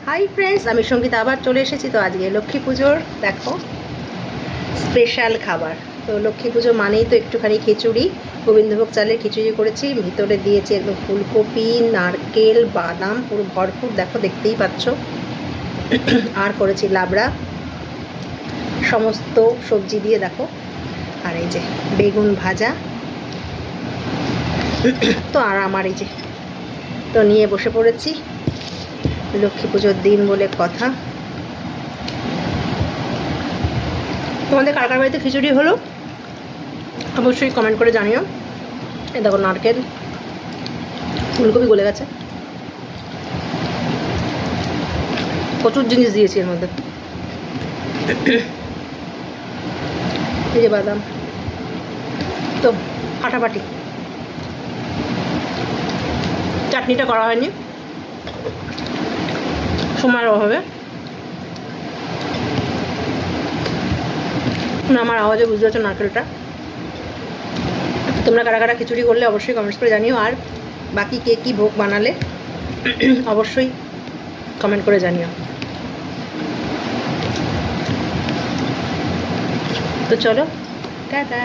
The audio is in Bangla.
হাই ফ্রেন্ডস, আমি সঙ্গীতা আবার চলে এসেছি। তো আজকে লক্ষ্মী পুজোর দেখো স্পেশাল খাবার। তো লক্ষ্মী পুজো মানেই তো একটুখানি খিচুড়ি, গোবিন্দভোগ চালের খিচুড়ি করেছি। ভিতরে দিয়েছি একদম ফুলকপি, নারকেল, বাদাম, পুরো ভরপুর, দেখো দেখতেই পাচ্ছ। আর করেছি লাবড়া, সমস্ত সবজি দিয়ে দেখো। আর এই যে বেগুন ভাজা। তো আর আমার এই যে তো নিয়ে বসে পড়েছি, লক্ষ্মী পুজোর দিন বলে কথা। তোমাদের কার কার বাড়িতে খিচুড়ি হলো অবশ্যই কমেন্ট করে জানিও। এই দেখো নারকেল, ফুলকপি গলে গেছে, প্রচুর জিনিস দিয়েছি এর মধ্যে। এই যে বাদাম, তো ফাটাফাটি। চাটনিটা করা হয়নি সময়ের অভাবে। আমার আওয়াজে বুঝতে পারছো নারকেলটা। তোমরা কারা কারা খিচুড়ি করলে অবশ্যই কমেন্টস করে জানিও। আর বাকি কে কী ভোগ বানালে অবশ্যই কমেন্ট করে জানিও। তো চলো, টাটা।